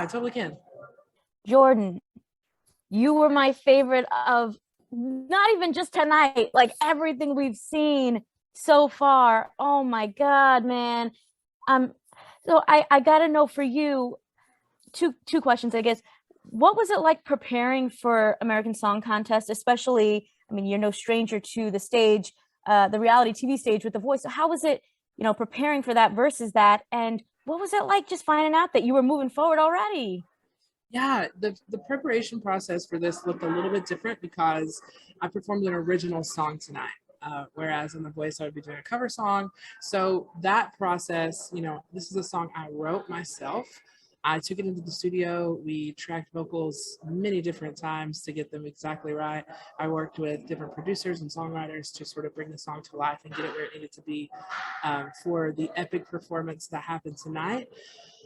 totally can. Jordan, you were my favorite of not even just tonight, like everything we've seen so far. Oh my God, man. Um, so I gotta know for you two questions, I guess. What was it like preparing for American Song Contest, especially, I mean, you're no stranger to the stage, the reality TV stage with The Voice. So how was it, preparing for that versus that? And what was it like just finding out that you were moving forward already? Yeah, the preparation process for this looked a little bit different because I performed an original song tonight. Whereas in The Voice, I would be doing a cover song. So that process, this is a song I wrote myself. I took it into the studio. We tracked vocals many different times to get them exactly right. I worked with different producers and songwriters to sort of bring the song to life and get it where it needed to be for the epic performance that happened tonight.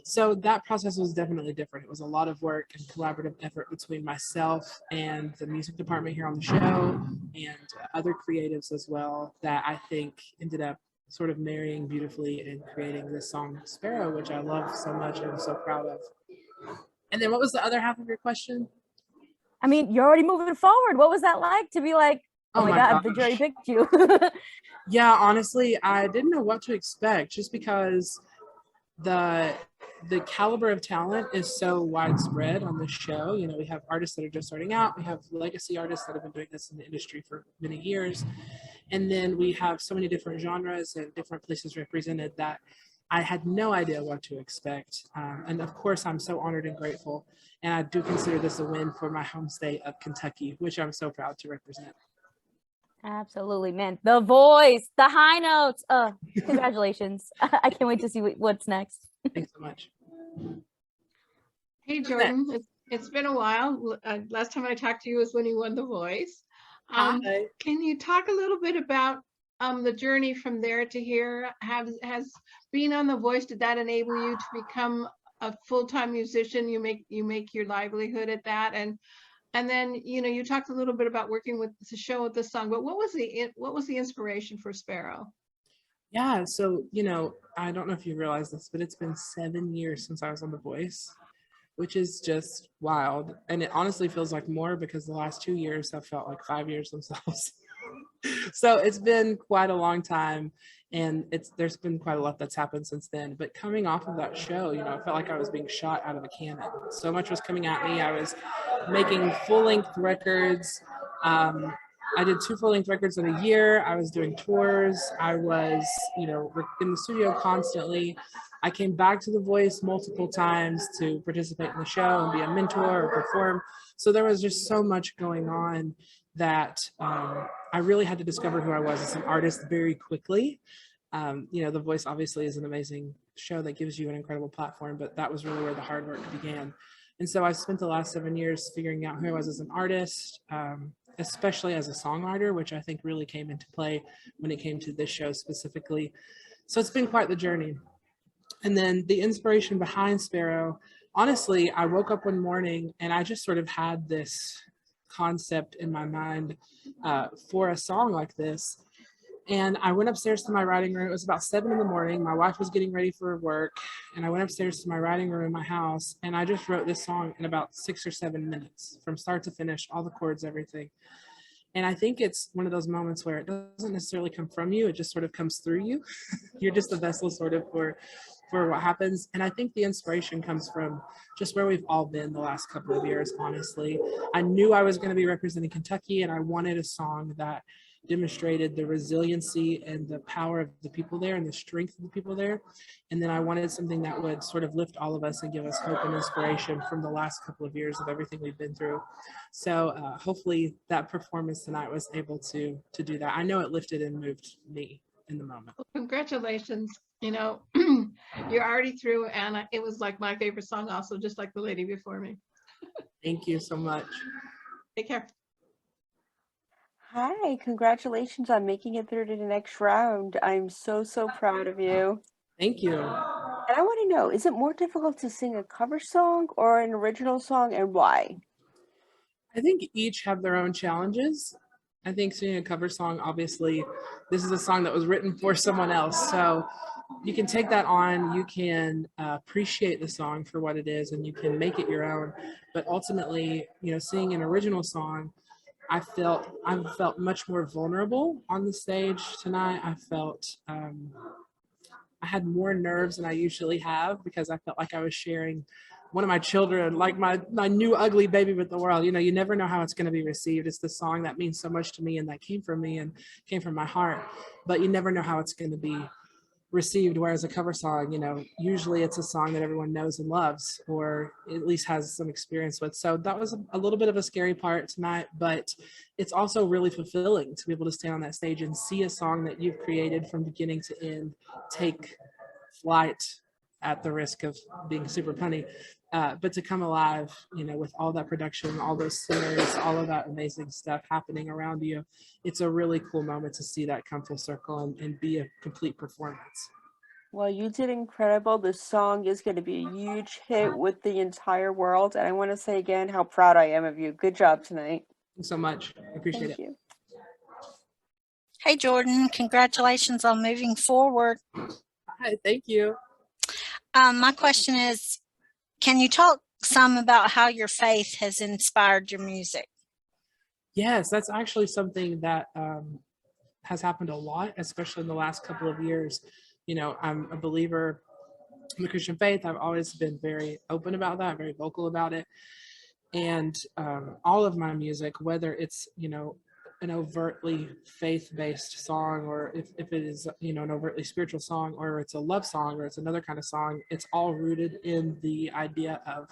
So that process was definitely different. It was a lot of work and collaborative effort between myself and the music department here on the show and other creatives as well that I think ended up sort of marrying beautifully and creating this song Sparrow, which I love so much and I'm so proud of. And then what was the other half of your question? I mean, you're already moving forward. What was that like to be like, oh my God, gosh. the jury picked you? Yeah, honestly, I didn't know what to expect just because the the caliber of talent is so widespread on this show. We have artists that are just starting out. We have legacy artists that have been doing this in the industry for many years. And then we have so many different genres and different places represented that I had no idea what to expect. And of course, I'm so honored and grateful. And I do consider this a win for my home state of Kentucky, which I'm so proud to represent. Absolutely, man. The Voice, the high notes. Congratulations. I can't wait to see what's next. Thanks so much. Hey, Jordan. It's been a while. Last time I talked to you was when you won The Voice. Hi. Can you talk a little bit about the journey from there to here? Has being on The Voice, did that enable you to become a full-time musician? You make your livelihood at that, and then you talked a little bit about working with the show with the song, but what was the inspiration for Sparrow? Yeah, so I don't know if you realize this, but it's been 7 years since I was on The Voice, which is just wild. And it honestly feels like more because the last 2 years have felt like 5 years themselves. So it's been quite a long time, and there's been quite a lot that's happened since then. But coming off of that show, I felt like I was being shot out of a cannon. So much was coming at me. I was making full-length records. I did 2 full-length records in a year. I was doing tours. I was, in the studio constantly. I came back to The Voice multiple times to participate in the show and be a mentor or perform. So there was just so much going on that I really had to discover who I was as an artist very quickly. The Voice obviously is an amazing show that gives you an incredible platform, but that was really where the hard work began. And so I spent the last 7 years figuring out who I was as an artist, especially as a songwriter, which I think really came into play when it came to this show specifically. So it's been quite the journey. And then the inspiration behind Sparrow, honestly, I woke up one morning and I just sort of had this concept in my mind for a song like this. And I went upstairs to my writing room. It was about 7 a.m. My wife was getting ready for work. And I went upstairs to my writing room in my house. And I just wrote this song in about 6 or 7 minutes from start to finish, all the chords, everything. And I think it's one of those moments where it doesn't necessarily come from you. It just sort of comes through you. You're just a vessel sort of for what happens. And I think the inspiration comes from just where we've all been the last couple of years, honestly. I knew I was going to be representing Kentucky, and I wanted a song that demonstrated the resiliency and the power of the people there and the strength of the people there. And then I wanted something that would sort of lift all of us and give us hope and inspiration from the last couple of years of everything we've been through. So hopefully that performance tonight was able to do that. I know it lifted and moved me in the moment. Well, congratulations. You're already through, and it was like my favorite song also, just like the lady before me. Thank you so much. Take care. Hi, congratulations on making it through to the next round. I'm so proud of you. Thank you. And I want to know, is it more difficult to sing a cover song or an original song, and why? I think each have their own challenges. I think singing a cover song, obviously, this is a song that was written for someone else. So you can take that on, you can appreciate the song for what it is, and you can make it your own. But ultimately, you know, singing an original song, I felt much more vulnerable on the stage tonight. I felt I had more nerves than I usually have, because I felt like I was sharing one of my children, like my new ugly baby with the world. You know, you never know how it's going to be received. It's the song that means so much to me, and that came from me and came from my heart, but you never know how it's going to be received. Whereas a cover song, you know, usually it's a song that everyone knows and loves, or at least has some experience with. So that was a little bit of a scary part tonight, but it's also really fulfilling to be able to stand on that stage and see a song that you've created from beginning to end take flight, at the risk of being super punny, but to come alive, you know, with all that production, all those singers, all of that amazing stuff happening around you. It's a really cool moment to see that come full circle and be a complete performance. Well, you did incredible. The song is going to be a huge hit with the entire world. And I want to say again how proud I am of you. Good job tonight. Thanks so much. I appreciate Thank it. you. Hey, Jordan, congratulations on moving forward. Hi, thank you. My question is, can you talk some about how your faith has inspired your music? Yes, that's actually something that has happened a lot, especially in the last couple of years. You know, I'm a believer in the Christian faith. I've always been very open about that, very vocal about it. And all of my music, whether it's, you know, an overtly faith-based song, or if it is, you know, an overtly spiritual song, or it's a love song, or it's another kind of song, it's all rooted in the idea of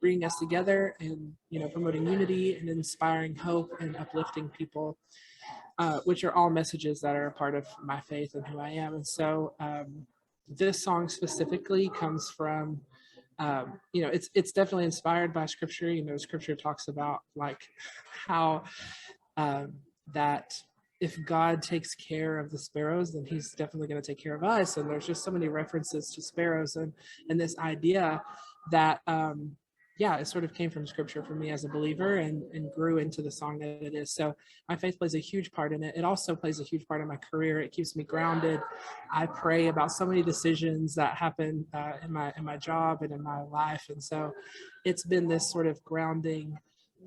bringing us together and, you know, promoting unity and inspiring hope and uplifting people, which are all messages that are a part of my faith and who I am. And so this song specifically comes from, you know, it's definitely inspired by scripture. You know, scripture talks about like how that if God takes care of the sparrows, then he's definitely going to take care of us. And there's just so many references to sparrows and this idea that yeah, it sort of came from scripture for me as a believer, and grew into the song that it is. So my faith plays a huge part in it. It also plays a huge part in my career. It keeps me grounded. I pray about so many decisions that happen in my job and in my life. And so it's been this sort of grounding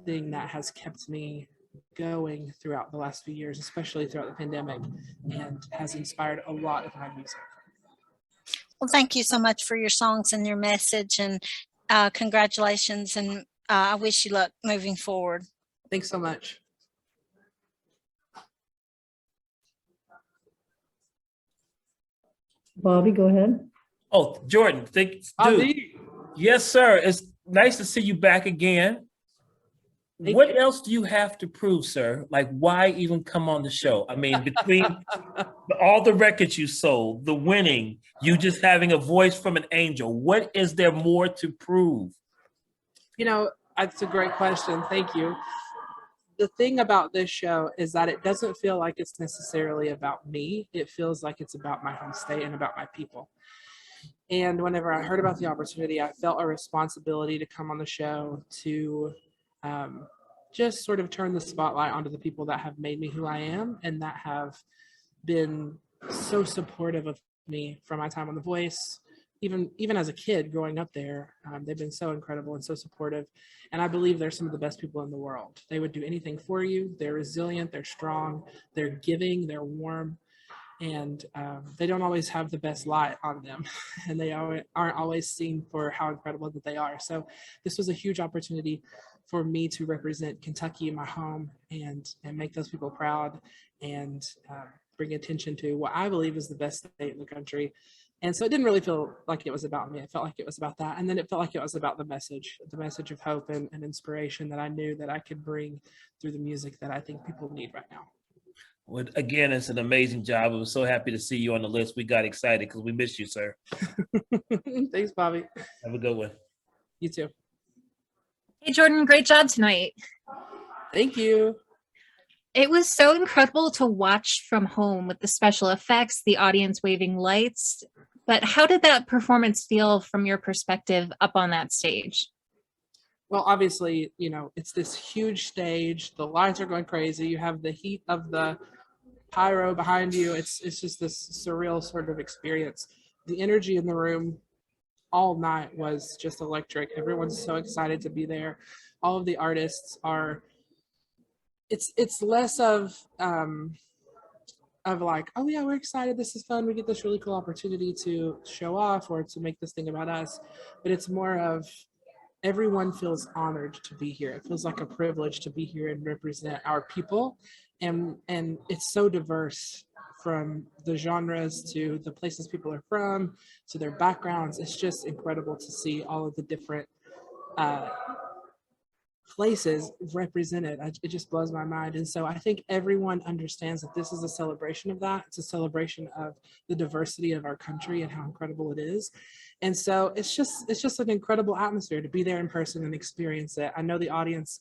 thing that has kept me going throughout the last few years, especially throughout the pandemic, and has inspired a lot of my music. Well, thank you so much for your songs and your message, and congratulations, and I wish you luck moving forward. Thanks so much. Bobby, go ahead. Oh, Jordan, dude. Bobby. Yes, sir. It's nice to see you back again. What else do you have to prove, sir? Like, why even come on the show? I mean, between all the records you sold, the winning, you just having a voice from an angel, what is there more to prove? You know, that's a great question. Thank you. The thing about this show is that it doesn't feel like it's necessarily about me. It feels like it's about my home state and about my people. And whenever I heard about the opportunity, I felt a responsibility to come on the show to just sort of turn the spotlight onto the people that have made me who I am, and that have been so supportive of me from my time on The Voice. Even as a kid growing up there, they've been so incredible and so supportive. And I believe they're some of the best people in the world. They would do anything for you. They're resilient, they're strong, they're giving, they're warm. And they don't always have the best light on them, and they aren't always seen for how incredible that they are. So this was a huge opportunity for me to represent Kentucky in my home, and make those people proud, and bring attention to what I believe is the best state in the country. And so it didn't really feel like it was about me. It felt like it was about that. And then it felt like it was about the message of hope and inspiration that I knew that I could bring through the music that I think people need right now. Well, again, it's an amazing job. I was so happy to see you on the list. We got excited because we missed you, sir. Thanks, Bobby. Have a good one. You too. Hey, Jordan, great job tonight. Thank you. It was so incredible to watch from home with the special effects, the audience waving lights. But how did that performance feel from your perspective up on that stage? Well, obviously, you know, it's this huge stage. The lights are going crazy. You have the heat of the pyro behind you. It's just this surreal sort of experience. The energy in the room all night was just electric. Everyone's so excited to be there. All of the artists are, it's less of like, oh yeah, we're excited, this is fun, we get this really cool opportunity to show off or to make this thing about us, but it's more of everyone feels honored to be here. It feels like a privilege to be here and represent our people, and it's so diverse, from the genres to the places people are from to their backgrounds. It's just incredible to see all of the different places represented. It just blows my mind. And so I think everyone understands that this is a celebration of that. It's a celebration of the diversity of our country and how incredible it is. And so it's just an incredible atmosphere to be there in person and experience it. I know the audience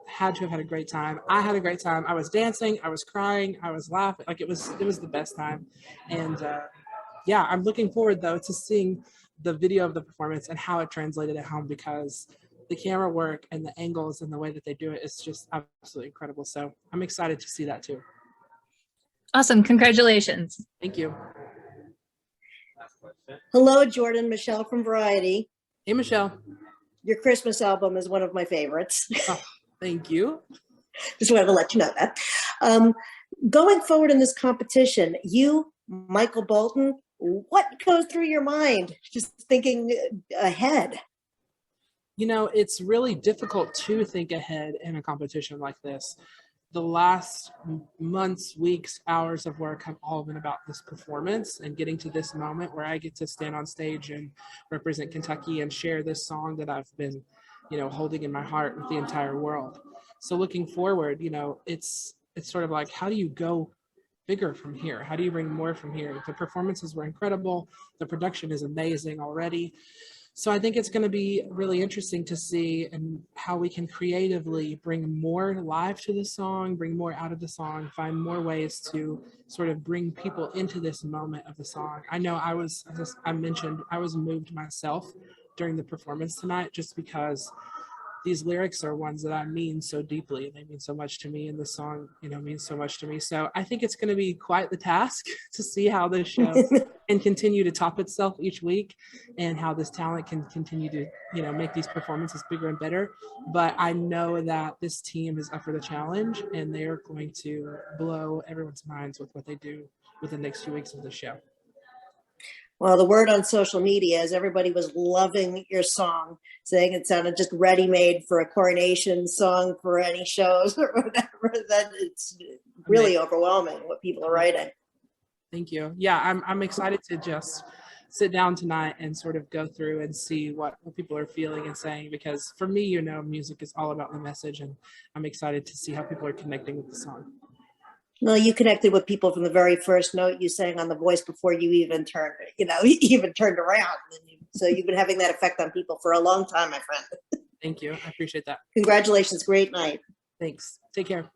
had to have had a great time. I had a great time. I was dancing, I was crying, I was laughing. Like it was the best time. And yeah, I'm looking forward though to seeing the video of the performance and how it translated at home, because the camera work and the angles and the way that they do it is just absolutely incredible. So I'm excited to see that too. Awesome. Congratulations. Thank you. Hello, Jordan. Michelle from Variety. Hey, Michelle. Your Christmas album is one of my favorites. Oh, thank you. Just wanted to let you know that. Going forward in this competition, you, Michael Bolton, what goes through your mind just thinking ahead? You know, it's really difficult to think ahead in a competition like this. The last months, weeks, hours of work have all been about this performance and getting to this moment where I get to stand on stage and represent Kentucky and share this song that I've been, you know, holding in my heart with the entire world. So looking forward, you know, it's sort of like, how do you go bigger from here? How do you bring more from here? The performances were incredible. The production is amazing already. So I think it's going to be really interesting to see and how we can creatively bring more live to the song, bring more out of the song, find more ways to sort of bring people into this moment of the song. I know as I mentioned, I was moved myself during the performance tonight, just because these lyrics are ones that I mean so deeply. They mean so much to me, and the song, you know, means so much to me. So I think it's going to be quite the task to see how this show can continue to top itself each week, and how this talent can continue to, you know, make these performances bigger and better. But I know that this team is up for the challenge, and they are going to blow everyone's minds with what they do within the next few weeks of the show. Well, the word on social media is everybody was loving your song, saying it sounded just ready-made for a coronation song for any shows or whatever. That it's really overwhelming what people are writing. Thank you. Yeah, I'm excited to just sit down tonight and sort of go through and see what people are feeling and saying, because for me, you know, music is all about the message, and I'm excited to see how people are connecting with the song. Well, you connected with people from the very first note you sang on The Voice before you even turned, even turned around. So you've been having that effect on people for a long time, my friend. Thank you. I appreciate that. Congratulations. Great night. Thanks. Take care.